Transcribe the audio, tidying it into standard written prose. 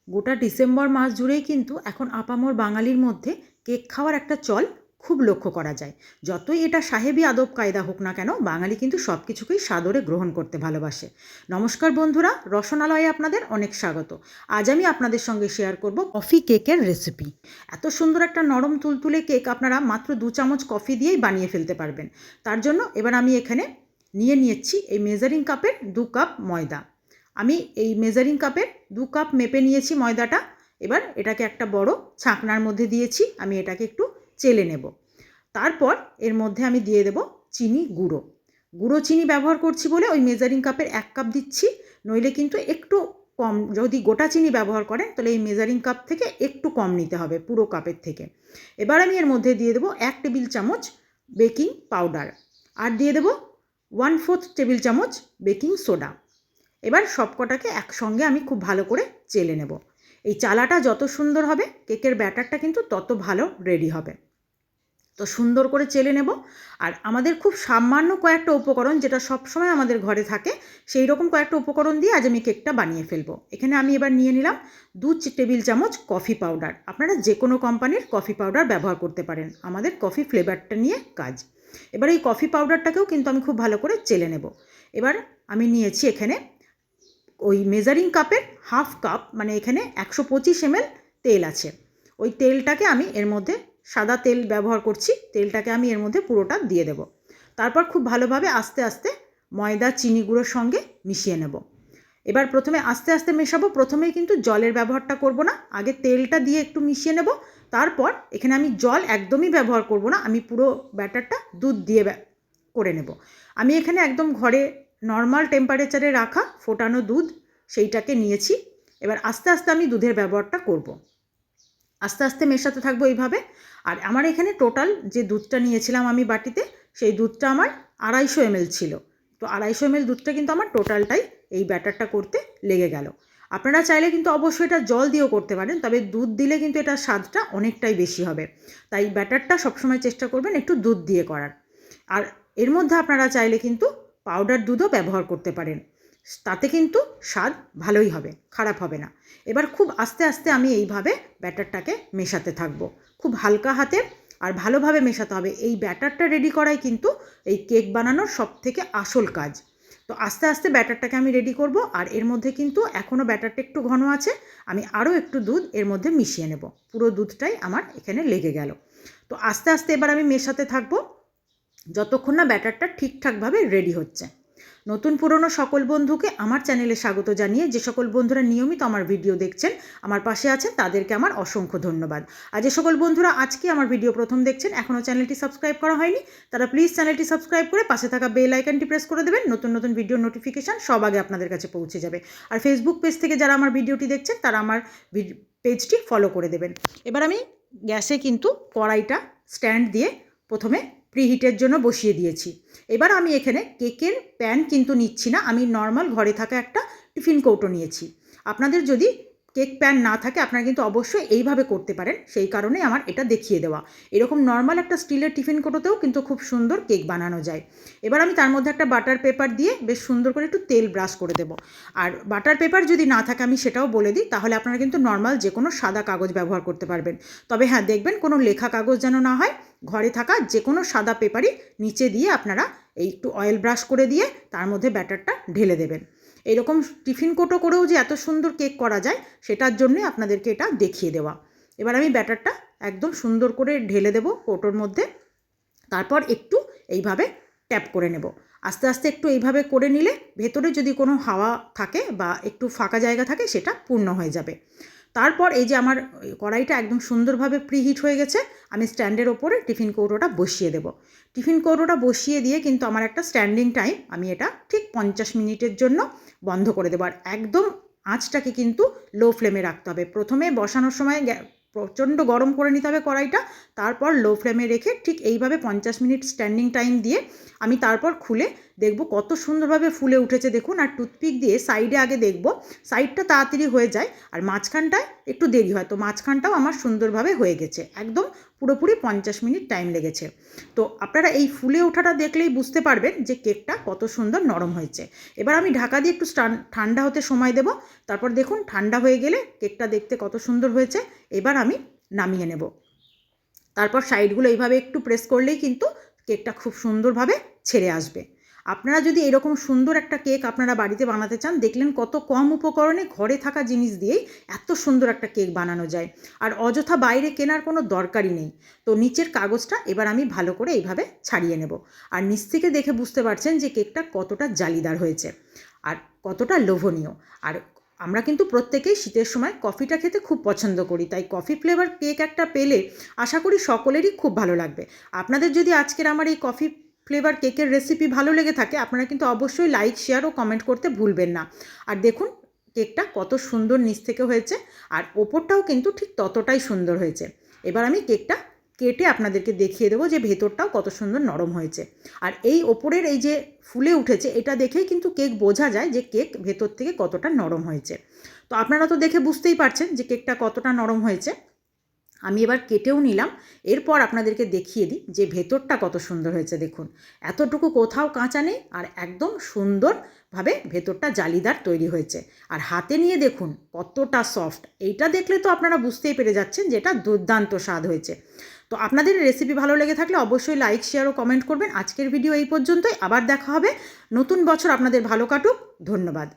গোটা ডিসেম্বর মাস জুড়েই কিন্তু এখন আপামর বাঙালির মধ্যে কেক খাওয়ার একটা চল খুব লক্ষ্য করা যায়। যতই এটা সাহেবি আদব কায়দা হোক না কেন, বাঙালি কিন্তু সব কিছুকেই সাদরে গ্রহণ করতে ভালোবাসে। নমস্কার বন্ধুরা, রসনালয়ে আপনাদের অনেক স্বাগত। আজ আমি আপনাদের সঙ্গে শেয়ার করব কফি কেকের রেসিপি। এত সুন্দর একটা নরম তুলতুলে কেক আপনারা মাত্র 2 চামচ কফি দিয়েই বানিয়ে ফেলতে পারবেন। তার জন্য এবার আমি এখানে নিয়েছি এই মেজারিং কাপের 2 কাপ ময়দা। আমি এই মেজারিং কাপের 2 কাপ মেপে নিয়েছি ময়দাটা। এবার এটাকে একটা বড় ছাঁকনার মধ্যে দিয়েছি, আমি এটাকে একটু চেলে নেব। তারপর এর মধ্যে আমি দিয়ে দেব চিনি গুঁড়ো। গুঁড়ো চিনি ব্যবহার করছি বলে ওই মেজারিং কাপের 1 কাপ দিচ্ছি, নইলে কিন্তু একটু কম, যদি গোটা চিনি ব্যবহার করেন তাহলে এই মেজারিং কাপ থেকে একটু কম নিতে হবে পুরো কাপের থেকে। এবার আমি এর মধ্যে দিয়ে দেব 1 টেবিল চামচ বেকিং পাউডার, আর দিয়ে দেব 1/4 টেবিল চামচ বেকিং সোডা। এবার সবকটাকে একসঙ্গে আমি খুব ভালো করে চেলে নেব। এই চালাটা যত সুন্দর হবে কেকের ব্যাটারটা কিন্তু তত ভালো রেডি হবে। তো সুন্দর করে চেলে নেব। আর আমাদের খুব সামান্য কয়েকটা উপকরণ, যেটা সবসময় আমাদের ঘরে থাকে, সেই রকম কয়েকটা উপকরণ দিয়ে আজ আমি কেকটা বানিয়ে ফেলবো। এখানে আমি এবার নিয়ে নিলাম 2 টেবিল চামচ কফি পাউডার। আপনারা যে কোনো কোম্পানির কফি পাউডার ব্যবহার করতে পারেন, আমাদের কফি ফ্লেভারটা নিয়ে কাজ। এবার এই কফি পাউডারটাকেও কিন্তু আমি খুব ভালো করে চেলে নেব। এবার আমি নিয়েছি এখানে ওই মেজারিং কাপের 1/2 কাপ, মানে এখানে 125 ml তেল আছে। ওই তেলটাকে আমি এর মধ্যে, সাদা তেল ব্যবহার করছি, তেলটাকে আমি এর মধ্যে পুরোটা দিয়ে দেব। তারপর খুব ভালোভাবে আস্তে আস্তে ময়দা চিনি গুঁড়োর সঙ্গে মিশিয়ে নেব। এবার প্রথমে আস্তে আস্তে মেশাবো, প্রথমেই কিন্তু জলের ব্যবহারটা করব না, আগে তেলটা দিয়ে একটু মিশিয়ে নেব। তারপর এখানে আমি জল একদমই ব্যবহার করব না, আমি পুরো ব্যাটারটা দুধ দিয়ে করে নেব। আমি এখানে একদম ঘরে নর্মাল টেম্পারেচারে রাখা ফোটানো দুধ, সেইটাকে নিয়েছি। এবার আস্তে আস্তে আমি দুধের ব্যবহারটা করব, আস্তে আস্তে মেশাতে থাকবো এইভাবে। আর আমার এখানে টোটাল যে দুধটা নিয়েছিলাম আমি বাটিতে, সেই দুধটা আমার 250 ml ছিল। তো 250 ml দুধটা কিন্তু আমার টোটালটাই এই ব্যাটারটা করতে লেগে গেল। আপনারা চাইলে কিন্তু অবশ্যই এটা জল দিয়েও করতে পারেন, তবে দুধ দিলে কিন্তু এটার স্বাদটা অনেকটাই বেশি হবে। তাই ব্যাটারটা সবসময় চেষ্টা করবেন একটু দুধ দিয়ে করার। আর এর মধ্যে আপনারা চাইলে কিন্তু পাউডার দুধও ব্যবহার করতে পারেন, তাতে কিন্তু স্বাদ ভালোই হবে, খারাপ হবে না। এবার খুব আস্তে আস্তে আমি এইভাবে ব্যাটারটাকে মেশাতে থাকবো, খুব হালকা হাতে আর ভালোভাবে মেশাতে হবে। এই ব্যাটারটা রেডি করাই কিন্তু এই কেক বানানোর সবথেকে আসল কাজ। তো আস্তে আস্তে ব্যাটারটাকে আমি রেডি করব। আর এর মধ্যে কিন্তু এখনও ব্যাটারটা একটু ঘন আছে, আমি আরও একটু দুধ এর মধ্যে মিশিয়ে নেব। পুরো দুধটাই আমার এখানে লেগে গেল। তো আস্তে আস্তে এবার আমি মেশাতে থাকবো যতক্ষণ না ব্যাটারটা ঠিকঠাকভাবে রেডি হচ্ছে। নতুন পুরনো সকল বন্ধুকে আমার চ্যানেলে স্বাগত জানিয়ে, যে সকল বন্ধুরা নিয়মিত আমার ভিডিও দেখছেন, আমার পাশে আছেন, তাদেরকে আমার অসংখ্য ধন্যবাদ। আর যে সকল বন্ধুরা আজকে আমার ভিডিও প্রথম দেখছেন, এখনও চ্যানেলটি সাবস্ক্রাইব করা হয়নি, তারা প্লিজ চ্যানেলটি সাবস্ক্রাইব করে পাশে থাকা বেল আইকনটি প্রেস করে দেবেন। নতুন নতুন ভিডিও নোটিফিকেশান সব আগে আপনাদের কাছে পৌঁছে যাবে। আর ফেসবুক পেজ থেকে যারা আমার ভিডিওটি দেখছেন, তারা আমার পেজটি ফলো করে দেবেন। এবার আমি গ্যাসে কিন্তু কড়াইটা স্ট্যান্ড দিয়ে প্রথমে প্রিহিটের জন্য বসিয়ে দিয়েছি। এবার আমি এখানে কেকের প্যান কিন্তু নিচ্ছি না, আমি নর্মাল ঘরে থাকা একটা টিফিন কৌটো নিয়েছি। আপনাদের যদি কেক প্যান না থাকে, আপনারা কিন্তু অবশ্যই এইভাবে করতে পারেন, সেই কারণে আমার এটা দেখিয়ে দেওয়া। এরকম নর্মাল একটা স্টিলের টিফিন কৌটোতেও কিন্তু খুব সুন্দর কেক বানানো যায়। এবার আমি তার মধ্যে একটা বাটার পেপার দিয়ে বেশ সুন্দর করে একটু তেল ব্রাশ করে দেবো। আর বাটার পেপার যদি না থাকে, আমি সেটাও বলে দিই, তাহলে আপনারা কিন্তু নর্মাল যে কোনো সাদা কাগজ ব্যবহার করতে পারবেন। তবে হ্যাঁ, দেখবেন কোনো লেখা কাগজ যেন না হয়, ঘরে থাকা যে কোনো সাদা পেপারই নিচে দিয়ে আপনারা এই একটু অয়েল ব্রাশ করে দিয়ে তার মধ্যে ব্যাটারটা ঢেলে দেবেন। এরকম টিফিন কৌটো করেও যে এত সুন্দর কেক করা যায়, সেটার জন্যই আপনাদেরকে এটা দেখিয়ে দেওয়া। এবার আমি ব্যাটারটা একদম সুন্দর করে ঢেলে দেব কৌটোর মধ্যে। তারপর একটু এইভাবে ট্যাপ করে নেব। আস্তে আস্তে একটু এইভাবে করে নিলে ভেতরে যদি কোনো হাওয়া থাকে বা একটু ফাঁকা জায়গা থাকে, সেটা পূর্ণ হয়ে যাবে। তারপর এই যে আমার কড়াইটা একদম সুন্দরভাবে প্রিহিট হয়ে গেছে, আমি স্ট্যান্ডের ওপরে টিফিন কৌটোটা বসিয়ে দেব। টিফিন কৌটোটা বসিয়ে দিয়ে কিন্তু আমার একটা স্ট্যান্ডিং টাইম, আমি এটা ঠিক 50 মিনিটের জন্য বন্ধ করে দেবো। আর একদম আঁচটাকে কিন্তু লো ফ্লেমে রাখতে হবে। প্রথমে বসানোর সময় প্রচণ্ড গরম করে নিতে হবে কড়াইটা, তারপর লো ফ্লেমে রেখে ঠিক এইভাবে 50 মিনিট স্ট্যান্ডিং টাইম দিয়ে আমি তারপর খুলে দেখব কত সুন্দরভাবে ফুলে উঠেছে দেখুন। আর টুথপিক দিয়ে সাইডে আগে দেখব, সাইডটা তাড়াতাড়ি হয়ে যায় আর মাঝখানটায় একটু দেরি হয়। তো মাঝখানটাও আমার সুন্দরভাবে হয়ে গেছে, একদম পুরোপুরি 50 মিনিট টাইম লেগেছে। তো আপনারা এই ফুলে ওঠাটা দেখলেই বুঝতে পারবেন যে কেকটা কত সুন্দর নরম হয়েছে। এবার আমি ঢাকা দিয়ে একটু ঠান্ডা হতে সময় দেব। তারপর দেখুন ঠান্ডা হয়ে গেলে কেকটা দেখতে কত সুন্দর হয়েছে। এবার আমি নামিয়ে নেব। তারপর সাইডগুলো এইভাবে একটু প্রেস করলেই কিন্তু কেকটা খুব সুন্দরভাবে ছেড়ে আসবে। আপনারা যদি এরকম সুন্দর একটা কেক আপনারা বাড়িতে বানাতে চান, দেখলেন কত কম উপকরণে ঘরে থাকা জিনিস দিয়েই এত সুন্দর একটা কেক বানানো যায়, আর অযথা বাইরে কেনার কোনো দরকারই নেই। তো নিচের কাগজটা এবার আমি ভালো করে এইভাবে ছাড়িয়ে নেব। আর নিচ থেকে দেখে বুঝতে পারছেন যে কেকটা কতটা জালিদার হয়েছে আর কতটা লোভনীয়। আর আমরা কিন্তু প্রত্যেকেই শীতের সময় কফিটা খেতে খুব পছন্দ করি, তাই কফি ফ্লেভার কেক একটা পেলে আশা করি সকলেরই খুব ভালো লাগবে। আপনাদের যদি আজকের আমার এই কফি ফ্লেভার কেকের রেসিপি ভালো লেগে থাকে, আপনারা কিন্তু অবশ্যই লাইক, শেয়ার ও কমেন্ট করতে ভুলবেন না। আর দেখুন কেকটা কত সুন্দর নিচ থেকে হয়েছে, আর ওপরটাও কিন্তু ঠিক ততটাই সুন্দর হয়েছে। এবার আমি কেকটা কেটে আপনাদেরকে দেখিয়ে দেবো যে ভেতরটাও কত সুন্দর নরম হয়েছে। আর এই ওপরের এই যে ফুলে উঠেছে, এটা দেখেই কিন্তু কেক বোঝা যায় যে কেক ভেতর থেকে কতটা নরম হয়েছে। তো আপনারা তো দেখে বুঝতেই পারছেন যে কেকটা কতটা নরম হয়েছে। আমি এবার কেটেও নিলাম। এরপর আপনাদেরকে দেখিয়ে দিই যে ভেতরটা কত সুন্দর হয়েছে। দেখুন এতটুকু কোথাও কাঁচা নেই, আর একদম সুন্দরভাবে ভেতরটা জালিদার তৈরি হয়েছে। আর হাতে নিয়ে দেখুন কতটা সফট, এইটা দেখলে তো আপনারা বুঝতেই পেরে যাচ্ছেন যে এটা দুর্দান্ত স্বাদ হয়েছে। তো আপনাদের রেসিপি ভালো লেগে থাকলে অবশ্যই লাইক, শেয়ার ও কমেন্ট করবেন। আজকের ভিডিও এই পর্যন্তই, আবার দেখা হবে। নতুন বছর আপনাদের ভালো কাটুক। ধন্যবাদ।